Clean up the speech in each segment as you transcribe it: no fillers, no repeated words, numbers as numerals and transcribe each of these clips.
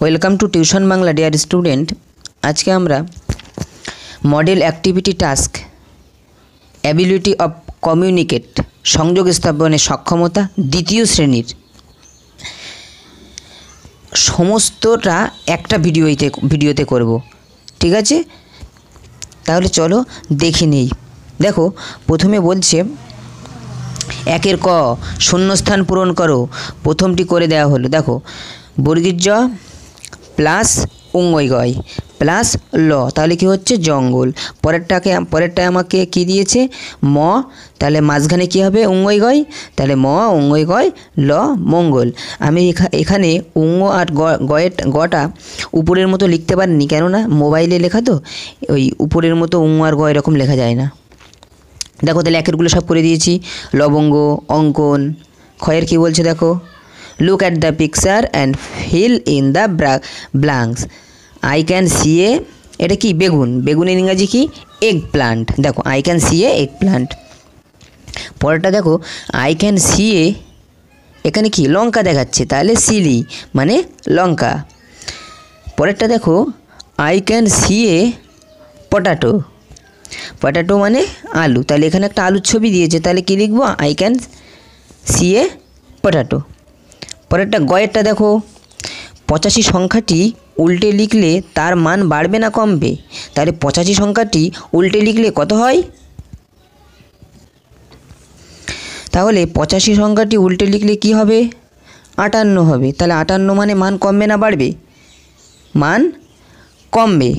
Welcome to tuition Bangla dear student. আজকে আমরা model activity task ability of communicate সংযোগ স্থাপনের সক্ষমতা দ্বিতীয় শ্রেণীর সমস্তটা একটা ভিডিওতে করব, ঠিক আছে? তাহলে চলো দেখে নেই। দেখো, প্রথমে বলছে একের ক শূন্যস্থান পূরণ করো। প্রথমটি করে দেওয়া হলো, দেখো বর্গীর জ প্লাস উঙ্গই গয় প্লাস ল, তাহলে কি হচ্ছে জঙ্গল। পরেরটায় আমাকে কি দিয়েছে ম, তাহলে মাঝখানে কি হবে উঙ্গই গয়, তাহলে ম উঙ্গই গয় ল মঙ্গল। আমি এখানে উঙ্গ আর গটা উপরের মতো লিখতে পারিনি, কেননা মোবাইলে লেখা তো ওই উপরের মতো উঙ্গ আর গ এরকম লেখা যায় না। দেখো তাহলে একেরগুলো সব করে দিয়েছি। লবঙ্গ অঙ্কন। ক্ষয়ের কি বলছে দেখো, look at the picture and fill in the blanks. I can see a, এটা কি বেগুন, বেগুনের ইংরাজি কি এগ প্লান্ট। দেখো I can see a egg plant. পরেরটা দেখো আই ক্যান সি এ, এখানে কি লঙ্কা দেখাচ্ছে, তাহলে সিলি মানে লঙ্কা। পরেরটা দেখো I can see A potato, potato মানে আলু, তাহলে এখানে একটা আলুর ছবি দিয়েছে, তাহলে কি লিখবো I can see A potato. পরেরটা গয়েরটা দেখো 85 সংখ্যাটি উল্টে লিখলে তার মান বাড়বে না কমবে, তাহলে 85 সংখ্যাটি উল্টে লিখলে কত হয়, তাহলে 85 সংখ্যাটি উল্টে লিখলে কি হবে 58 হবে, তাহলে 58 মানে মান কমবে না বাড়বে, মান কমবে।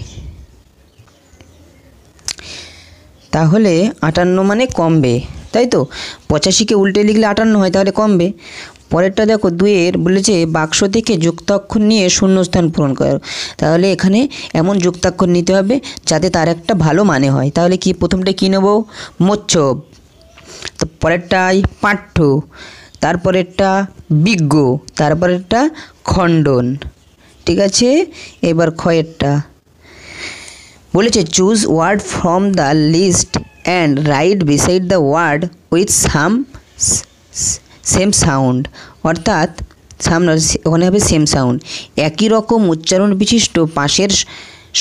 তাহলে 58 মানে কমবে, তাই তো 85কে উল্টে লিখলে 58 হয়, তাহলে কমবে। পরেরটা দেখো দুইয়ের বলেছে বাক্স থেকে যুক্তাক্ষর নিয়ে শূন্যস্থান পূরণ করো, তাহলে এখানে এমন যুক্তাক্ষর নিতে হবে যাতে তার একটা ভালো মানে হয়। তাহলে কি প্রথমটা কী নেব মোচ্ছব, তো পরেরটাই পাঠ্য, তারপরেরটা বিজ্ঞ, তারপরেরটা খণ্ডন, ঠিক আছে? এবার ক্ষয়েরটা বলেছে choose word from the list and write beside the word with same sound, অর্থাৎ সামনে ওখানে হবে সেম সাউন্ড, একই রকম উচ্চারণ বিশিষ্ট পাশের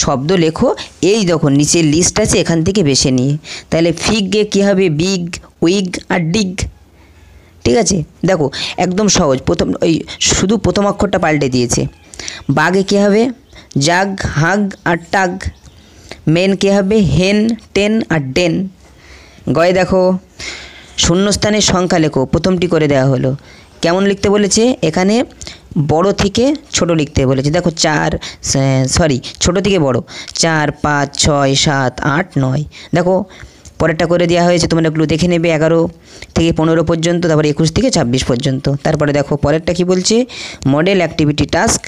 শব্দ লেখো। এই দেখো নিচে লিস্ট আছে, এখান থেকে বেছে নিয়ে, তাহলে ফিগে কী হবে বিগ উইগ আর ডিগ, ঠিক আছে? দেখো একদম সহজ, শুধু প্রথম অক্ষরটা পাল্টে দিয়েছে। বাঘে কী হবে জাগ হাগ আর টাগ। মেন কে হবে হেন টেন আর ডেন। গয়ে দেখো শূন্যস্থানের সংখ্যা লেখো, প্রথমটি করে দেওয়া হলো। কেমন লিখতে বলেছে, এখানে বড় থেকে ছোট লিখতে বলেছে। দেখো ছোট থেকে বড় 4 5 6 7 8 9। দেখো পরেরটা করে দেওয়া হয়েছে, তোমরা এগুলো দেখে নেবে 11 থেকে 15 পর্যন্ত, তারপরে 21 থেকে 26 পর্যন্ত। তারপরে দেখো পরেরটা কি বলছে মডেল অ্যাক্টিভিটি টাস্ক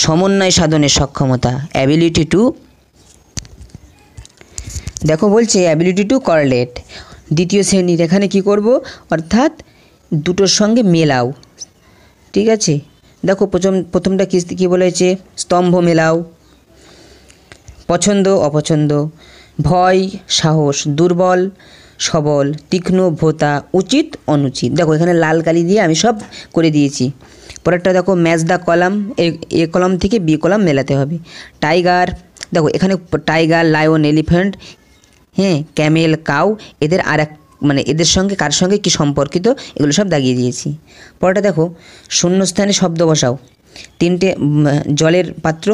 সমন্বয় সাধনের সক্ষমতা অ্যাবিলিটি টু, দেখো বলছে অ্যাবিলিটি টু করলেট দ্বিতীয় শ্রেণীর। এখানে কি করব, অর্থাৎ দুটোর সঙ্গে মেলাও, ঠিক আছে? দেখো প্রথমটা কী বলেছে স্তম্ভ মেলাও, পছন্দ অপছন্দ, ভয় সাহস, দুর্বল সবল, তীক্ষ্ণ ভোতা, উচিত অনুচিত। দেখো এখানে লাল কালি দিয়ে আমি সব করে দিয়েছি। পরেরটা দেখো match the column, A column থেকে বি কলাম মেলাতে হবে। টাইগার, দেখো এখানে টাইগার লায়ন এলিফ্যান্ট, হ্যাঁ ক্যামেল কাউ, এদের এদের সঙ্গে কার সঙ্গে কি সম্পর্কিত এগুলো সব দাগিয়ে দিয়েছি। পরেরটা দেখো শূন্যস্থানে শব্দ বসাও। 3টে জলের পাত্র,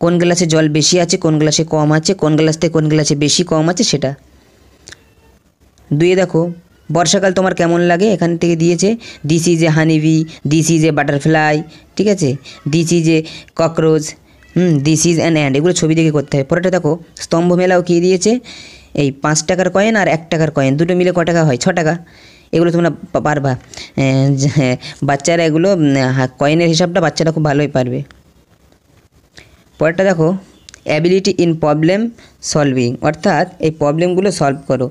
কোন গ্লাসে জল বেশি আছে, কোন গ্লাসে কম আছে, কোন গ্লাস থেকে কোন গ্লাসে বেশি কম আছে সেটা। 2 দেখো বর্ষাকাল তোমার কেমন লাগে, এখান থেকে দিয়েছে this is a honeybee, this is a butterfly, ঠিক আছে? This is a cockroach, this is an and, এগুলো ছবি দেখে করতে হয়। পরেরটা দেখো স্তম্ভ মেলাও কী দিয়েছে, এই 5 টাকার কয়েন আর 1 টাকার কয়েন দুটো মিলে ক টাকা হয় 6 টাকা। এগুলো তোমরা পারবা, বাচ্চারা এগুলো কয়েনের হিসাবটা বাচ্চারা খুব ভালোই পারবে। পরেরটা দেখো অ্যাবিলিটি ইন প্রবলেম সলভিং, অর্থাৎ এই প্রবলেমগুলো সলভ করো।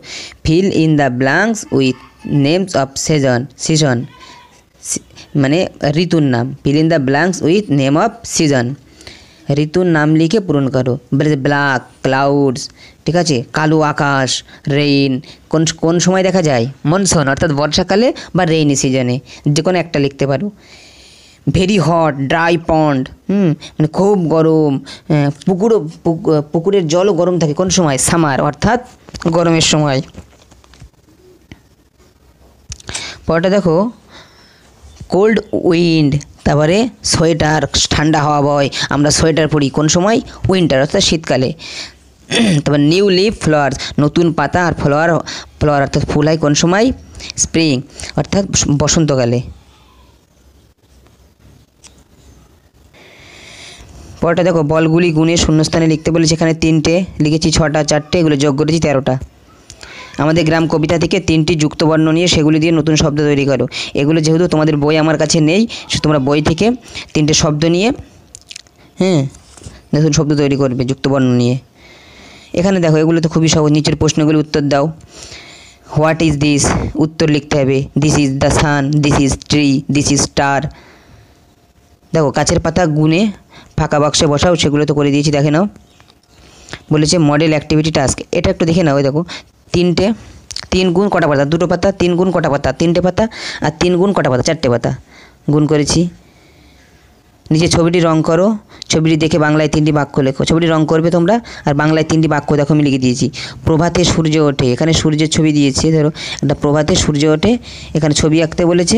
Feel in the blanks with names off season মানে ঋতুর নাম, feel in the blanks with name off season, ঋতুর নাম লিখে পূরণ করো। ব্ল্যাক ক্লাউডস, ঠিক আছে? কালো আকাশ, রেইন কোন সময় দেখা যায় মনসুন অর্থাৎ বর্ষাকালে বা রেইনি সিজনে, যে কোনো একটা লিখতে পারো। ভেরি হট ড্রাই পন্ড, মানে খুব গরম। পুকুরের জলও গরম থাকে কোন সময়? সামার, অর্থাৎ গরমের সময়। পরটা দেখো, কোল্ড উইন্ড, তারপরে সোয়েটার, ঠান্ডা হাওয়া বয়, আমরা সোয়েটার পরি কোন সময়? উইন্টার, অর্থাৎ শীতকালে। তারপর নিউ লিফ ফ্লাওয়ার, নতুন পাতা আর ফ্লাওয়ার অর্থাৎ ফুল হয় কোন সময়? স্প্রিং, অর্থাৎ বসন্তকালে। পরটা দেখো, বলগুলি গুণে শূন্যস্থানে লিখতে বলেছে, এখানে 3টে লিখেছি, 6টা 4টে, এগুলো যোগ করেছি 13টা। আমাদের গ্রাম কবিতা থেকে 3টি যুক্তবর্ণ নিয়ে সেগুলি দিয়ে নতুন শব্দ তৈরি করো। এগুলো যেহেতু তোমাদের বই আমার কাছে নেই, তোমরা বই থেকে 3টে শব্দ নিয়ে নতুন শব্দ তৈরি করবে যুক্তবর্ণ নিয়ে। এখানে দেখো, এগুলো তো খুবই সহজ, নিচের প্রশ্নগুলি উত্তর দাও। What is this? উত্তর লিখতে হবে। This is the sun, this is tree, this is star. দেখো, গাছের পাতা গুনে ফাঁকা বাক্সে বসাও, সেগুলো তো করে দিয়েছি, দেখে নাও। বলেছে মডেল অ্যাক্টিভিটি টাস্ক, এটা একটু দেখে নাও। দেখো, 3 গুণ কটা পাতা? 2টো পাতা। 3 গুণ কটা পাতা? 3টে পাতা। আর 3 গুণ কটা পাতা? 4টে পাতা। গুণ করেছি। নিচে ছবিটি রং করো, ছবিটি দেখে বাংলায় 3টি বাক্য লেখো। ছবিটি রং করবে তোমরা, আর বাংলায় 3টি বাক্য দেখো আমি লিখে দিয়েছি। প্রভাতে সূর্য ওঠে, এখানে সূর্যের ছবি দিয়েছি। ধরো একটা প্রভাতে সূর্য ওঠে, এখানে ছবি আঁকতে বলেছে।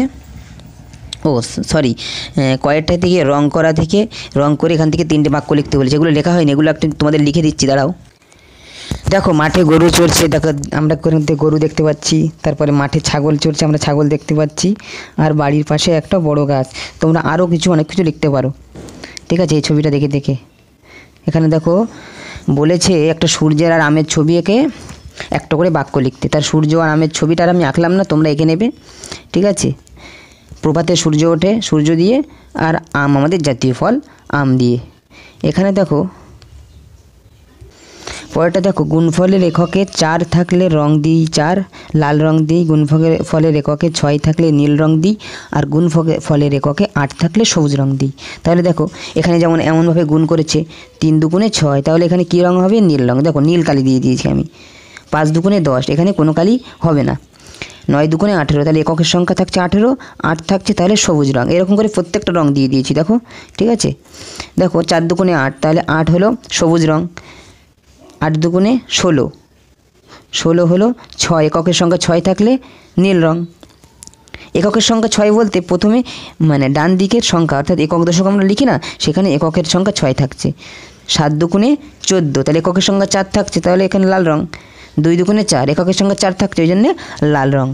কয়েকটা থেকে রং করা থেকে রং করে এখান থেকে 3টে বাক্য লিখতে বলেছে। এগুলো লেখা হয়নি, এগুলো একটু তোমাদের লিখে দিচ্ছি, দাঁড়াও। দেখো, মাঠে গরু চড়ছে, দেখো আমরা গরু দেখতে পাচ্ছি। তারপরে মাঠে ছাগল চড়ছে, আমরা ছাগল দেখতে পাচ্ছি। আর বাড়ির পাশে একটা বড় গাছ। তোমরা আরও অনেক কিছু লিখতে পারো, ঠিক আছে, এই ছবিটা দেখে দেখে। এখানে দেখো বলেছে একটা সূর্যের আর আমের ছবি এঁকে একটা করে বাক্য লিখতে। তার সূর্য আর আমের ছবিটা আর আমি আঁকলাম না, তোমরা এঁকে নেবে, ঠিক আছে। প্রভাতে সূর্য ওঠে, সূর্য দিয়ে, আর আম আমাদের জাতীয় ফল, আম দিয়ে। এখানে দেখো পরেরটা দেখো, গুণফলের এককে 4 থাকলে রং দিই 4, লাল রং দিই। গুণফলের এককে 6 থাকলে নীল রং দিই, আর গুণফলের এককে 8 থাকলে সবুজ রং দিই। তাহলে দেখো, এখানে যেমন এমনভাবে গুণ করেছে 3 দুগুণে 6, তাহলে এখানে কী রং হবে? নীল রং। দেখো, নীল কালি দিয়ে দিয়েছি আমি। 5 দুগুণে 10, এখানে কোনো কালি হবে না। 9 দুগুণে 18, তাহলে এককের সংখ্যা থাকছে 18, 8 থাকছে তাহলে সবুজ রং। এরকম করে প্রত্যেকটা রং দিয়ে দিয়েছি, দেখো, ঠিক আছে। দেখো, 4 দুগুণে 8, তাহলে 8 হলো সবুজ রং। 8 দুগুণে 16, 16 হলো 6, এককের সংখ্যা 6 থাকলে নীল রং। এককের সংখ্যা 6 বলতে প্রথমে মানে ডান দিকের সংখ্যা, অর্থাৎ একক দশক আমরা লিখি না, সেখানে এককের সংখ্যা 6 থাকছে। 7 দুগুণে 14, তাহলে এককের সংখ্যা 4 থাকছে, তাহলে এখানে লাল রং। 2 দুগুণে 4, এককের সংখ্যা 4 থাকছে, ওই জন্যে লাল রং।